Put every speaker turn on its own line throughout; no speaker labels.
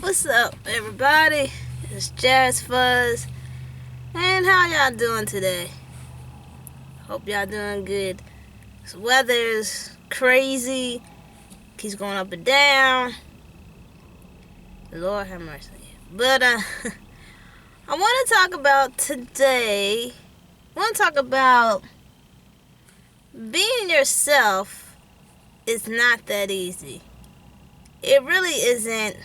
What's up, everybody? It's Jazz Fuzz, and how y'all doing today? Hope y'all doing good. This weather's crazy, keeps going up and down. Lord have mercy. But I want to talk about today. I want to talk about being yourself is not that easy. It really isn't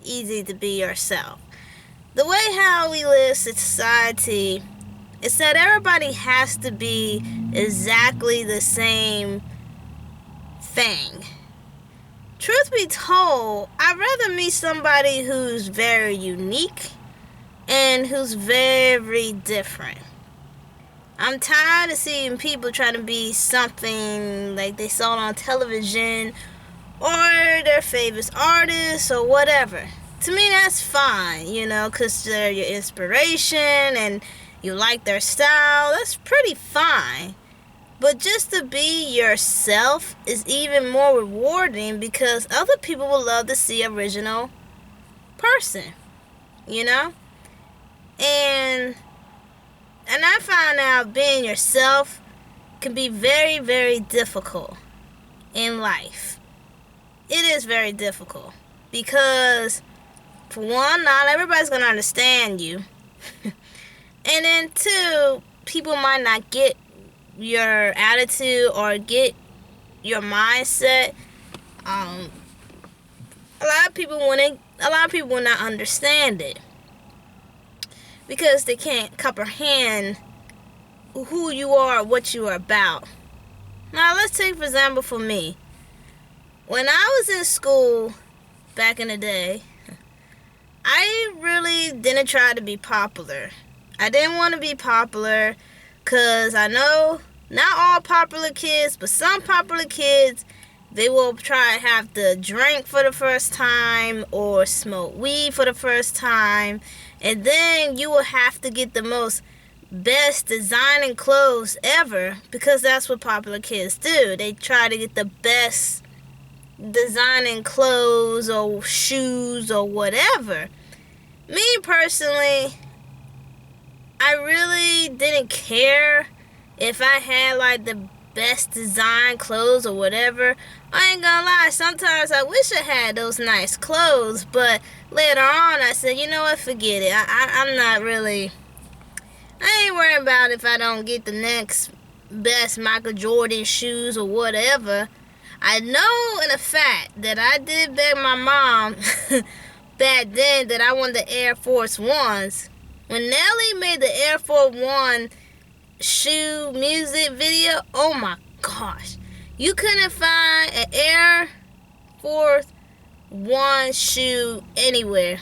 easy to be yourself. The way how we live society is that everybody has to be exactly the same thing. Truth be told, I'd rather meet somebody who's very unique and who's very different. I'm tired of seeing people trying to be something like they saw on television or their favorite artists or whatever. To me, that's fine, because they're your inspiration and you like their style. That's pretty fine. But just to be yourself is even more rewarding because other people will love to see original person, And I found out being yourself can be very, very difficult in life. It is very difficult because, for one, not everybody's going to understand you. And then, two, people might not get your attitude or get your mindset. A lot of people will not understand it because they can't comprehend who you are, what you are about. Now, let's take, for example, for me. When I was in school back in the day, I really didn't try to be popular. I didn't want to be popular because I know not all popular kids, but some popular kids, they will try to have to drink for the first time or smoke weed for the first time. And then you will have to get the most best designing clothes ever because that's what popular kids do. They try to get the best designing clothes or shoes or whatever. Me personally, I really didn't care if I had like the best design clothes or whatever. I ain't gonna lie, sometimes I wish I had those nice clothes, but later on I said, you know what, forget it. I'm not really, I ain't worried about if I don't get the next best Michael Jordan shoes or whatever. I know in a fact that I did beg my mom back then that I wanted the Air Force Ones. When Nelly made the Air Force One shoe music video, oh my gosh. You couldn't find an Air Force One shoe anywhere.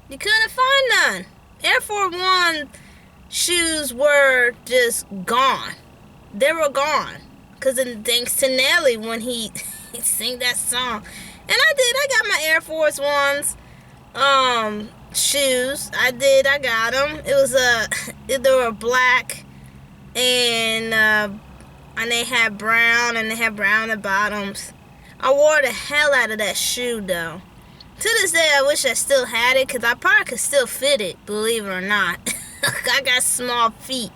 You couldn't find none. Air Force One shoes were just gone. They were gone. Because thanks to Nelly when he sang that song. And I got my Air Force Ones shoes. I got them. It was they were black and they had brown and they had brown at the bottoms. I wore the hell out of that shoe though. To this day I wish I still had it because I probably could still fit it, believe it or not. I got small feet.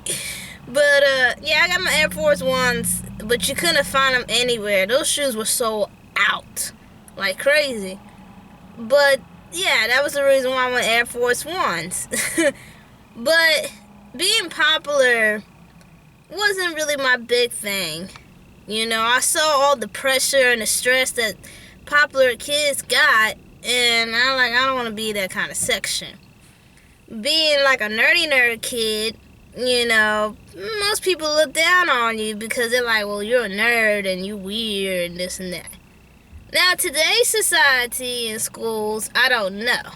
But yeah, I got my Air Force Ones, but you couldn't find them anywhere. Those shoes were sold out like crazy. But yeah, that was the reason why I went Air Force Ones. But being popular wasn't really my big thing. I saw all the pressure and the stress that popular kids got, and I don't want to be that kind of section. Being like a nerdy nerd kid, most people look down on you because they're like, well, you're a nerd and you weird and this and that. Now, today's society and schools, I don't know.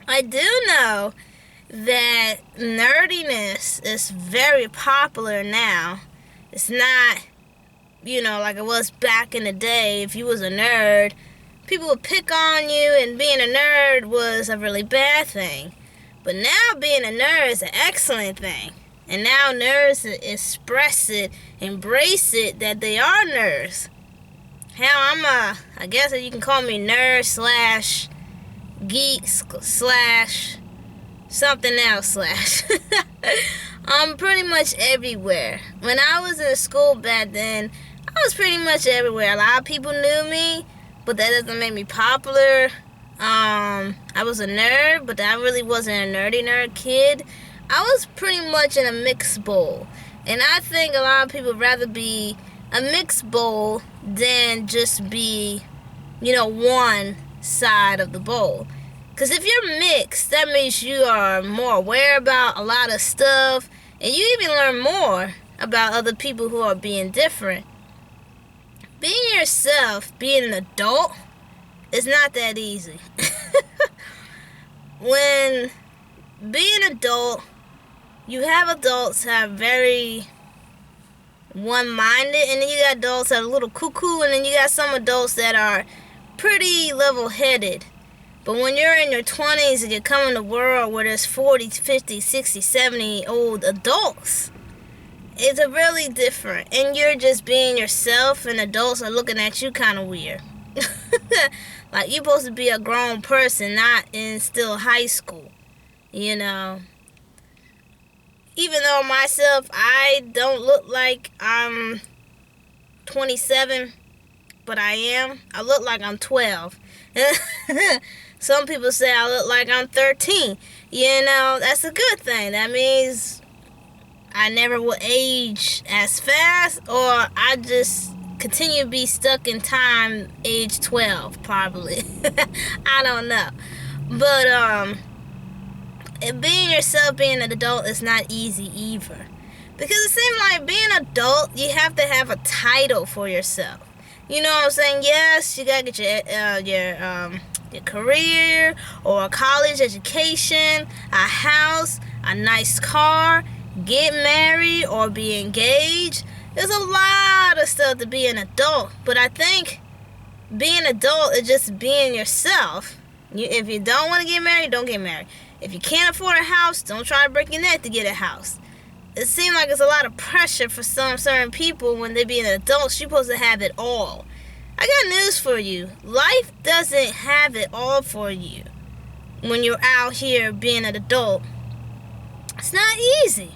I do know that nerdiness is very popular now. It's not, like it was back in the day. If you was a nerd, people would pick on you, and being a nerd was a really bad thing. But now being a nerd is an excellent thing. And now nerds express it, embrace it, that they are nerds. hell, I guess you can call me nerd slash geek slash something else slash. I'm pretty much everywhere. When I was in school back then, I was pretty much everywhere. A lot of people knew me, but that doesn't make me popular. I was a nerd, but I really wasn't a nerdy nerd kid. I was pretty much in a mixed bowl. And I think a lot of people rather be a mixed bowl than just be, one side of the bowl. Because if you're mixed, that means you are more aware about a lot of stuff, and you even learn more about other people who are being different. Being yourself, being an adult, is not that easy. When being an adult, you have adults that are very one-minded, and then you got adults that are a little cuckoo, and then you got some adults that are pretty level-headed. But when you're in your 20s and you're coming to a world where there's 40, 50, 60, 70 old adults, it's a really different. And you're just being yourself, and adults are looking at you kind of weird. Like, you're supposed to be a grown person, not in still high school, Even though myself, I don't look like I'm 27, but I am. I look like I'm 12. Some people say I look like I'm 13. That's a good thing. That means I never will age as fast, or I just continue to be stuck in time age 12, probably. I don't know. But, being yourself, being an adult is not easy either. Because it seems like being an adult, you have to have a title for yourself. You know what I'm saying? Yes, you gotta get your career or a college education, a house, a nice car, get married or be engaged. There's a lot of stuff to be an adult. But I think being an adult is just being yourself. If you don't want to get married, don't get married. If you can't afford a house, don't try to break your neck to get a house. It seems like it's a lot of pressure for some certain people when they be an adult. You're supposed to have it all. I got news for you. Life doesn't have it all for you when you're out here being an adult. It's not easy.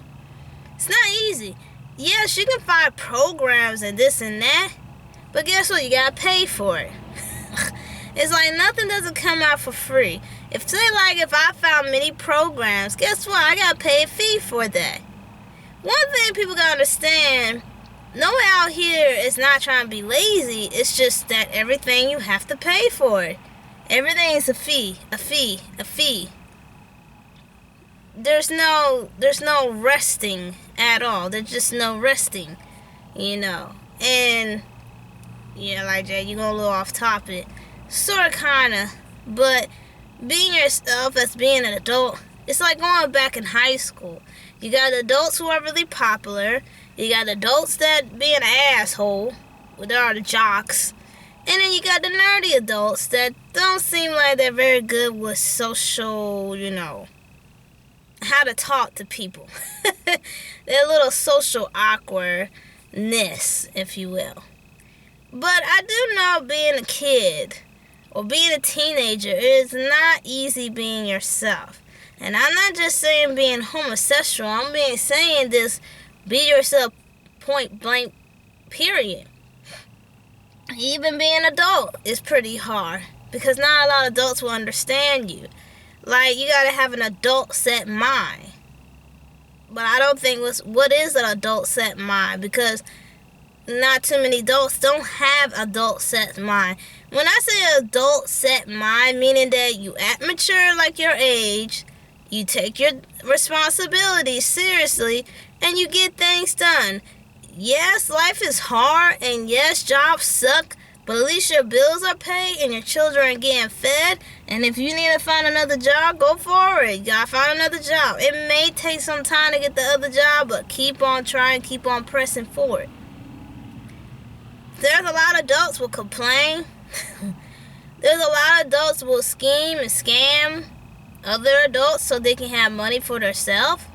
It's not easy. Yes, you can find programs and this and that, but guess what? You gotta pay for it. It's like nothing doesn't come out for free. If I found many programs, guess what? I gotta pay a fee for that. One thing people gotta understand, no one out here is not trying to be lazy. It's just that everything you have to pay for it. Everything is a fee. There's no resting at all. There's just no resting, And like Jay, you go a little off topic. Sort of, kinda, but being yourself as being an adult, it's like going back in high school. You got adults who are really popular. You got adults that be an asshole. Well, they are the jocks. And then you got the nerdy adults that don't seem like they're very good with social, how to talk to people. They're a little social awkwardness, if you will. But I do know being a kid or being a teenager is not easy being yourself. And I'm not just saying being homosexual. I'm saying this, be yourself, point blank, period. Even being an adult is pretty hard because not a lot of adults will understand you. Like, you gotta have an adult set mind. But I don't think what is an adult set mind, because not too many adults don't have adult set mind. When I say adult set mind, meaning that you act mature like your age, you take your responsibilities seriously, and you get things done. Yes, life is hard, and yes, jobs suck, but at least your bills are paid and your children are getting fed. And if you need to find another job, go for it. You gotta find another job. It may take some time to get the other job, but keep on trying, keep on pressing forward. There's a lot of adults will complain. There's a lot of adults will scheme and scam other adults so they can have money for themselves.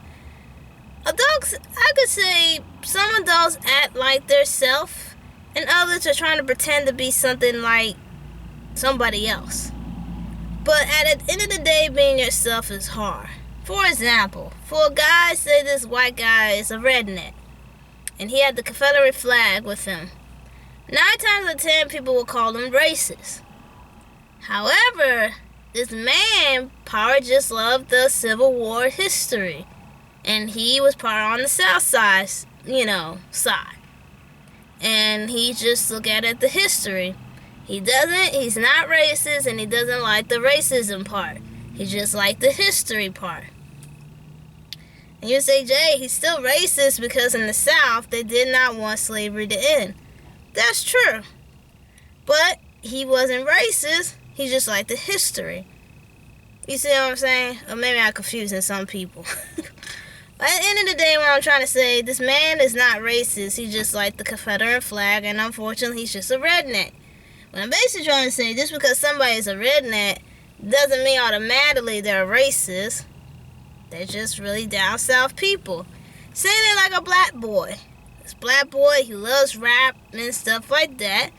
Adults, I could say some adults act like they're self, and others are trying to pretend to be something like somebody else. But at the end of the day, being yourself is hard. For example, for a guy, say this white guy is a redneck, and he had the Confederate flag with him. 9 times out of 10, people will call him racist. However, this man probably just loved the Civil War history, and he was part on the South Side, side. And he just look at the history. He's not racist, and he doesn't like the racism part. He just liked the history part. And you say, Jay, he's still racist because in the South, they did not want slavery to end. That's true. But he wasn't racist. He just liked the history. You see what I'm saying? Or maybe I'm confusing some people. But at the end of the day, what I'm trying to say, this man is not racist. He just liked the Confederate flag, and unfortunately, he's just a redneck. What I'm basically trying to say, just because somebody is a redneck doesn't mean automatically they're racist. They're just really down south people. Saying it like a black boy. This black boy, he loves rap and stuff like that.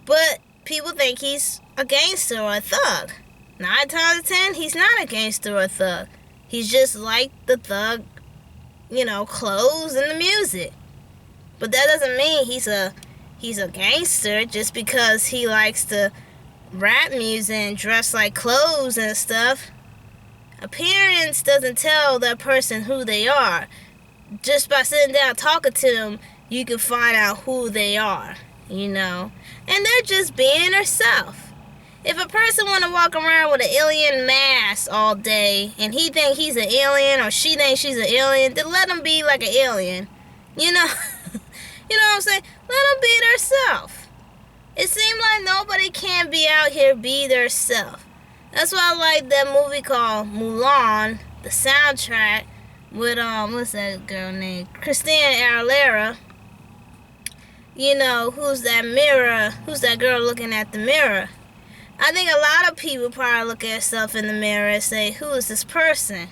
But people think he's a gangster or a thug. 9 times out of 10, he's not a gangster or a thug. He's just like the thug, clothes and the music. But that doesn't mean he's a gangster just because he likes to rap music and dress like clothes and stuff. Appearance doesn't tell that person who they are. Just by sitting down talking to them, you can find out who they are, And they're just being themselves. If a person want to walk around with an alien mask all day and he think he's an alien or she thinks she's an alien, then let them be like an alien. You know what I'm saying? Let them be themselves. It seems like nobody can be out here be themselves. That's why I like that movie called Mulan, the soundtrack with what's that girl named? Christina Aguilera. Who's that girl looking at the mirror? I think a lot of people probably look at themselves in the mirror and say, who is this person?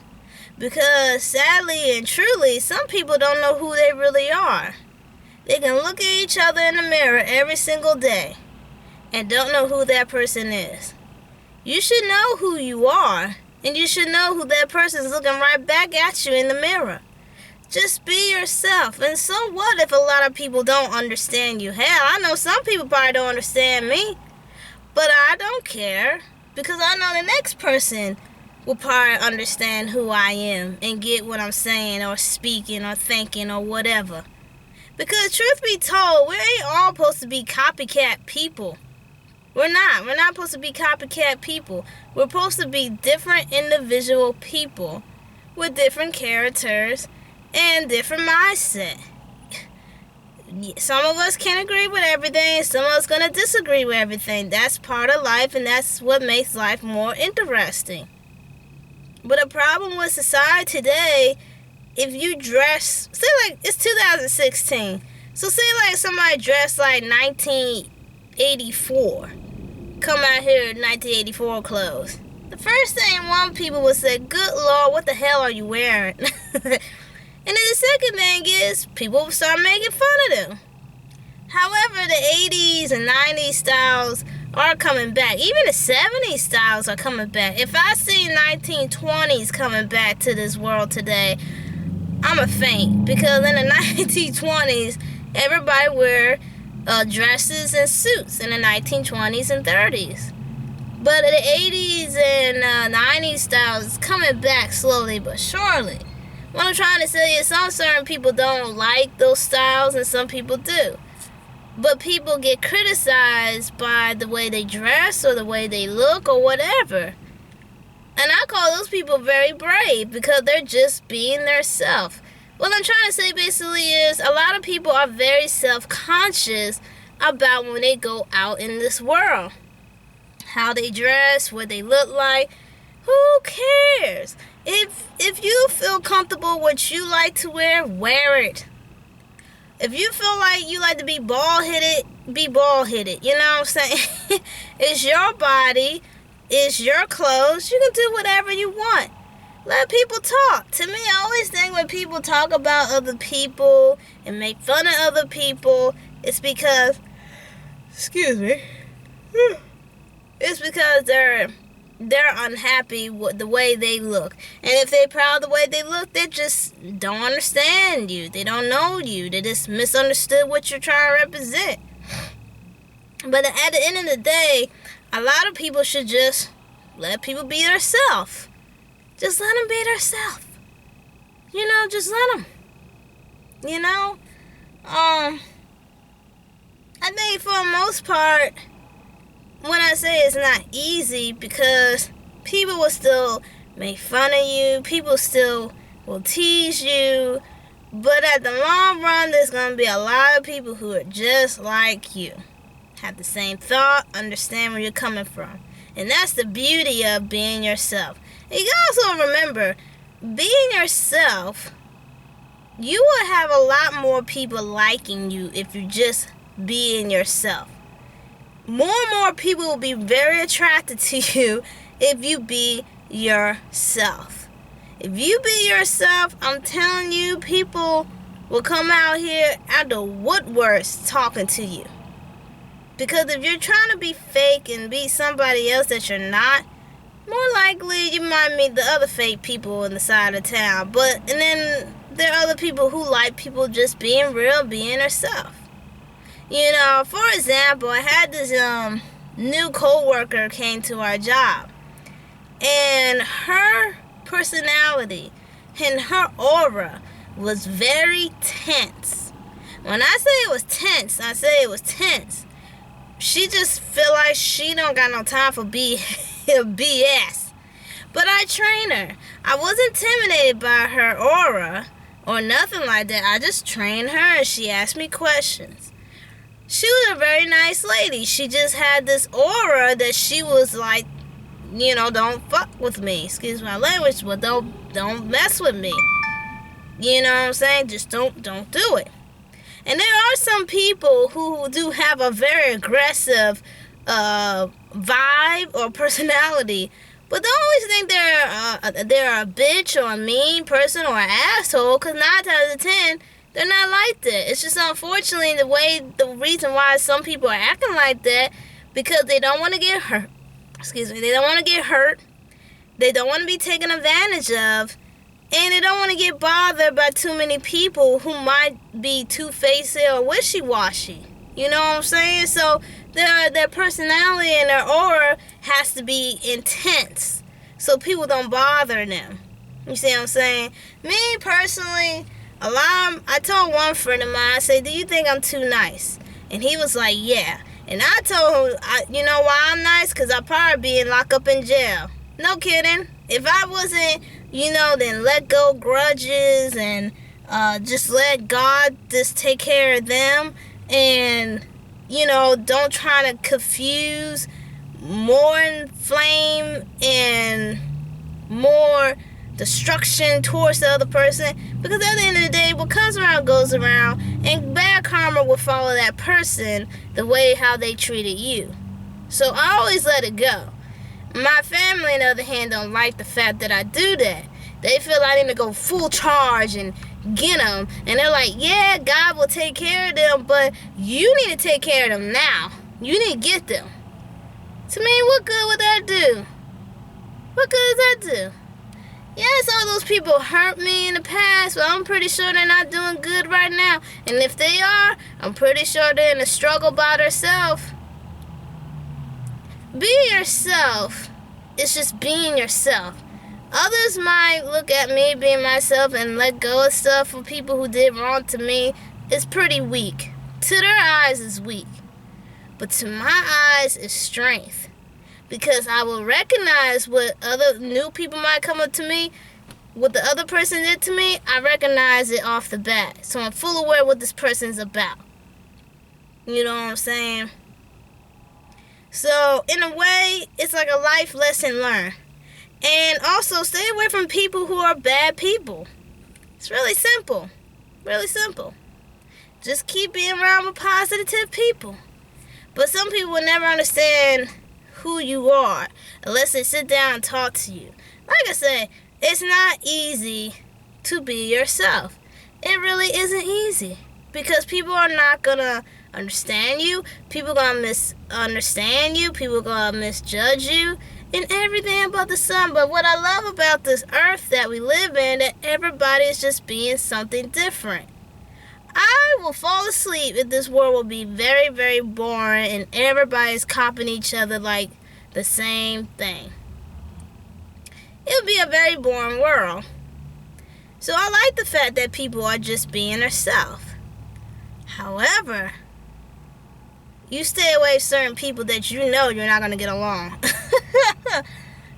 Because sadly and truly, some people don't know who they really are. They can look at each other in the mirror every single day and don't know who that person is. You should know who you are, and you should know who that person is looking right back at you in the mirror. Just be yourself. And so what if a lot of people don't understand you? Hell, I know some people probably don't understand me. But I don't care, because I know the next person will probably understand who I am and get what I'm saying or speaking or thinking or whatever. Because truth be told, we ain't all supposed to be copycat people. We're not. We're not supposed to be copycat people. We're supposed to be different individual people with different characters and different mindset. Some of us can't agree with everything. Some of us going to disagree with everything. That's part of life, and that's what makes life more interesting. But the problem with society today, if you dress, say like it's 2016. So say like somebody dressed like 1984. Come out here in 1984 clothes. The first thing one people would say, good Lord, what the hell are you wearing? And then the second thing is, people will start making fun of them. However, the 80s and 90s styles are coming back. Even the 70s styles are coming back. If I see 1920s coming back to this world today, I'm a faint. Because in the 1920s, everybody wear dresses and suits in the 1920s and 30s. But the 80s and 90s styles is coming back slowly but surely. What I'm trying to say is some certain people don't like those styles and some people do. But people get criticized by the way they dress or the way they look or whatever. And I call those people very brave because they're just being themselves. What I'm trying to say basically is a lot of people are very self-conscious about when they go out in this world. How they dress, what they look like. Who cares? If you feel comfortable with what you like to wear it. If you feel like you like to be bald-headed, be bald-headed. You know what I'm saying? It's your body. It's your clothes. You can do whatever you want. Let people talk. To me, I always think when people talk about other people and make fun of other people, It's because, excuse me, it's because they're unhappy with the way they look. And if they're proud of the way they look, they just don't understand you. They don't know you. They just misunderstood what you're trying to represent. But at the end of the day, a lot of people should just let people be themselves. Just let them be themselves. Just let them. I think for the most part, when I say it's not easy, because people will still make fun of you, people still will tease you, but at the long run, there's going to be a lot of people who are just like you. Have the same thought, understand where you're coming from. And that's the beauty of being yourself. And you can also remember, being yourself, you will have a lot more people liking you if you just being yourself. More and more people will be very attracted to you if you be yourself. If you be yourself, I'm telling you, people will come out here out the woodworks talking to you. Because if you're trying to be fake and be somebody else that you're not, more likely you might meet the other fake people in the side of town. And then there are other people who like people just being real, being herself. For example, I had this new co-worker came to our job. And her personality and her aura was very tense. When I say it was tense, I say it was tense. She just feel like she don't got no time for BS. But I trained her. I wasn't intimidated by her aura or nothing like that. I just trained her and she asked me questions. She was a very nice lady. She just had this aura that she was like, don't fuck with me. Excuse my language, but don't mess with me. You know what I'm saying? Just don't do it. And there are some people who do have a very aggressive vibe or personality, but don't always think they're a bitch or a mean person or an asshole, because 9 times out of 10, they're not like that. It's just unfortunately the reason why some people are acting like that, because they don't want to get hurt. They don't want to get hurt. They don't want to be taken advantage of. And they don't want to get bothered by too many people who might be two-faced or wishy-washy. You know what I'm saying? So their personality and their aura has to be intense so people don't bother them. You see what I'm saying? Me, personally, I told one friend of mine, I said, do you think I'm too nice? And he was like, yeah. And I told him, you know why I'm nice? Because I'll probably be locked up in jail. No kidding. If I wasn't, then let go grudges and just let God just take care of them. And, don't try to confuse more inflame and more destruction towards the other person, because at the end of the day, what comes around goes around, and bad karma will follow that person the way how they treated you. So I always let it go. My family, on the other hand, don't like the fact that I do that. They feel I need to go full charge and get them, and they're like, yeah, God will take care of them, but you need to take care of them now. You need to get them. To me, what good would that do? What good does that do? Yes, all those people hurt me in the past, but I'm pretty sure they're not doing good right now. And if they are, I'm pretty sure they're in a struggle by themselves. Being yourself is just being yourself. Others might look at me being myself and let go of stuff for people who did wrong to me. It's pretty weak. To their eyes, it's weak. But to my eyes, it's strength. Because I will recognize what other new people might come up to me, what the other person did to me, I recognize it off the bat. So I'm full aware what this person's about. You know what I'm saying? So, in a way, it's like a life lesson learned. And also, stay away from people who are bad people. It's really simple. Really simple. Just keep being around with positive people. But some people will never understand who you are unless they sit down and talk to you. Like I said, it's not easy to be yourself. It really isn't easy. Because people are not going to understand you. People gonna misunderstand you. People gonna misjudge you and everything about the sun. But what I love about this earth that we live in, that everybody is just being something different. I will fall asleep if this world will be very, very boring and everybody's copying each other like the same thing. It'll be a very boring world. So I like the fact that people are just being themselves. However, you stay away from certain people that you know you're not going to get along.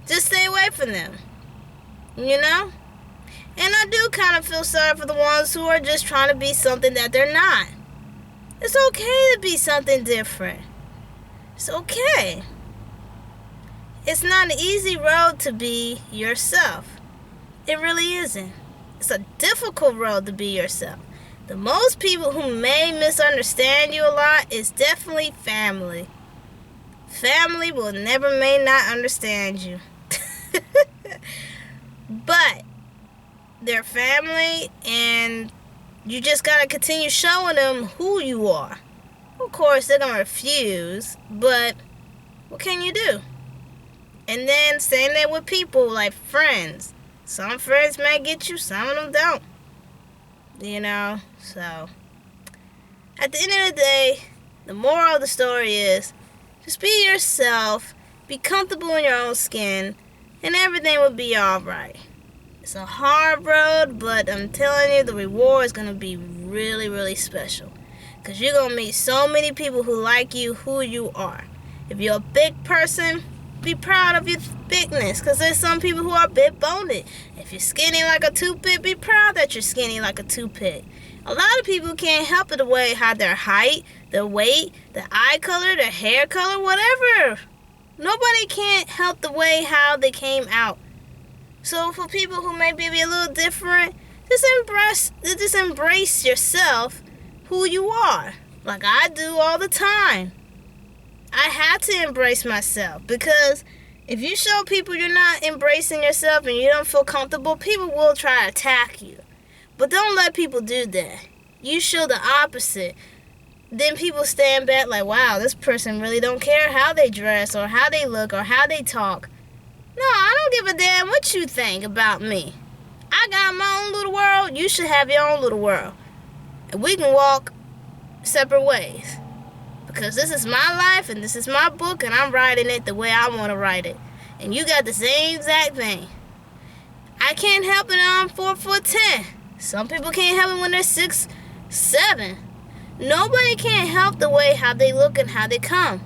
Just stay away from them. You know? And I do kind of feel sorry for the ones who are just trying to be something that they're not. It's okay to be something different. It's okay. It's not an easy road to be yourself. It really isn't. It's a difficult road to be yourself. The most people who may misunderstand you a lot is definitely family. Family will never may not understand you. But they're family, and you just gotta continue showing them who you are. Of course, they're gonna refuse, but what can you do? And then same thing with people like friends. Some friends may get you, some of them don't. You know, so at the end of the day, the moral of the story is just be yourself, be comfortable in your own skin, and everything will be alright. It's a hard road, but I'm telling you, the reward is going to be really, really special. Because you're going to meet so many people who like you, who you are. If you're a big person, be proud of your bigness. Because there's some people who are big boned. If you're skinny like a toothpick, be proud that you're skinny like a toothpick. A lot of people can't help it the way how their height, their weight, their eye color, their hair color, whatever. Nobody can't help the way how they came out. So for people who may be a little different, just embrace yourself, who you are, like I do all the time. I have to embrace myself, because if you show people you're not embracing yourself and you don't feel comfortable, people will try to attack you. But don't let people do that. You show the opposite. Then people stand back like, wow, this person really don't care how they dress or how they look or how they talk. No, I don't give a damn what you think about me. I got my own little world. You should have your own little world. And we can walk separate ways. Because this is my life and this is my book and I'm writing it the way I want to write it. And you got the same exact thing. I can't help it I'm 4'10". Some people can't help it when they're 6'7". Nobody can help the way how they look and how they come.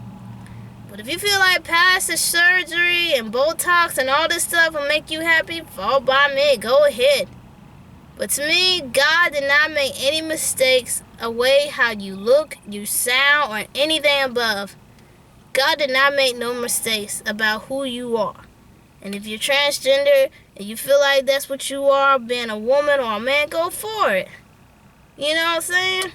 But if you feel like plastic surgery and Botox and all this stuff will make you happy, fall by me, go ahead. But to me, God did not make any mistakes away how you look, you sound, or anything above. God did not make no mistakes about who you are. And if you're transgender and you feel like that's what you are, being a woman or a man, go for it. You know what I'm saying?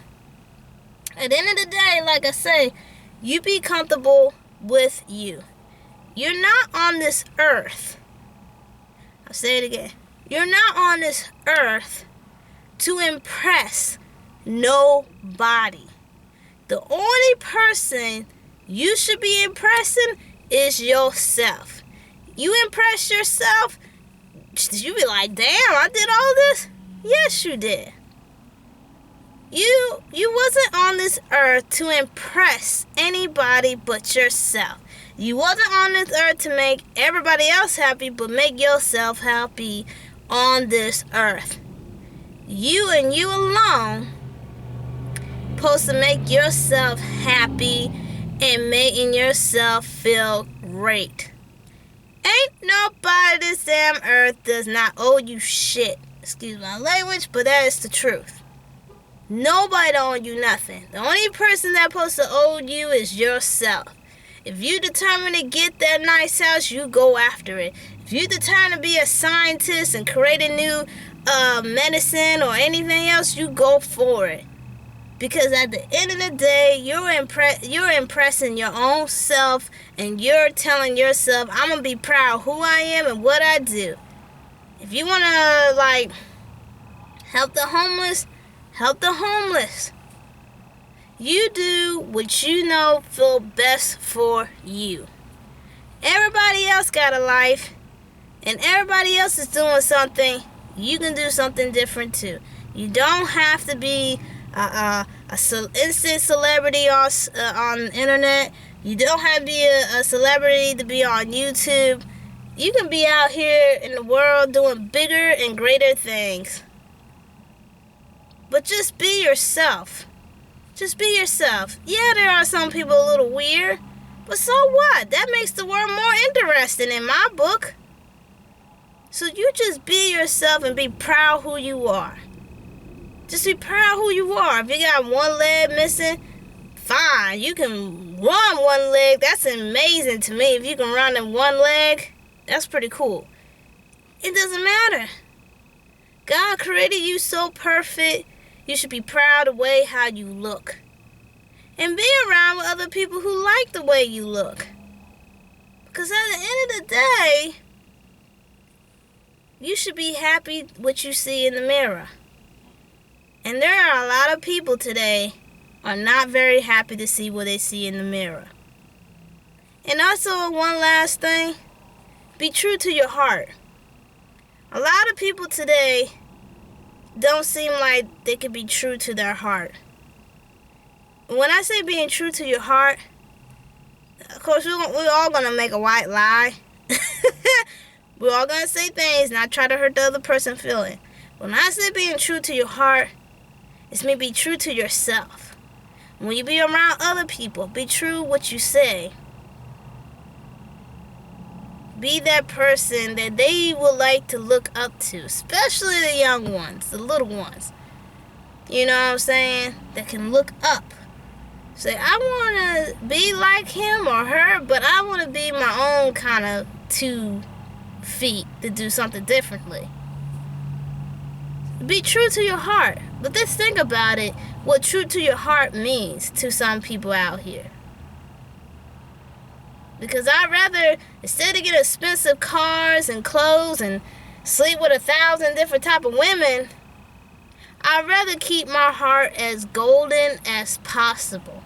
At the end of the day, like I say, you be comfortable with you. You're not on this earth. I'll say it again. You're not on this earth to impress nobody. The only person you should be impressing is yourself. You impress yourself, you be like, damn, I did all this? Yes, you did. You wasn't on this earth to impress anybody but yourself. You wasn't on this earth to make everybody else happy, but make yourself happy on this earth. You and you alone supposed to make yourself happy and making yourself feel great. Ain't nobody this damn earth does not owe you shit. Excuse my language, but that is the truth. Nobody owe you nothing. The only person that's supposed to owe you is yourself. If you determine to get that nice house, you go after it. If you determine to be a scientist and create a new medicine or anything else, you go for it. Because at the end of the day, you're impressing your own self, and you're telling yourself, I'm going to be proud of who I am and what I do. If you want to, help the homeless, help the homeless. You do what you know feel best for you. Everybody else got a life, and everybody else is doing something. You can do something different too. You don't have to be a instant celebrity on the internet. You don't have to be a celebrity to be on YouTube. You can be out here in the world doing bigger and greater things. But just be yourself. Just be yourself. Yeah, there are some people a little weird, but so what? That makes the world more interesting in my book. So you just be yourself and be proud who you are. Just be proud who you are. If you got one leg missing, fine. You can run one leg. That's amazing to me. If you can run in one leg, that's pretty cool. It doesn't matter. God created you so perfect. You should be proud of the way how you look. And be around with other people who like the way you look. Because at the end of the day, you should be happy with what you see in the mirror. And there are a lot of people today are not very happy to see what they see in the mirror. And also, one last thing, be true to your heart. A lot of people today don't seem like they can be true to their heart. When I say being true to your heart, of course we're all going to make a white lie. We're all going to say things, not try to hurt the other person's feeling. When I say being true to your heart, it's me be true to yourself. When you be around other people, be true what you say. Be that person that they would like to look up to, especially the young ones, the little ones. You know what I'm saying? That can look up. Say, I want to be like him or her, but I want to be my own kind of 2 feet to do something differently. Be true to your heart. But just think about it, what true to your heart means to some people out here. Because I'd rather, instead of getting expensive cars and clothes and sleep with 1,000 different type of women, I'd rather keep my heart as golden as possible.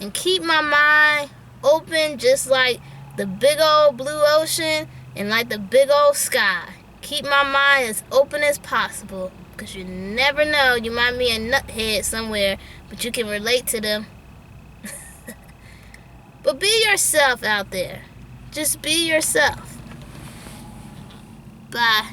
And keep my mind open just like the big old blue ocean and like the big old sky. Keep my mind as open as possible. Because you never know, you might be a nuthead somewhere, but you can relate to them. But be yourself out there. Just be yourself. Bye.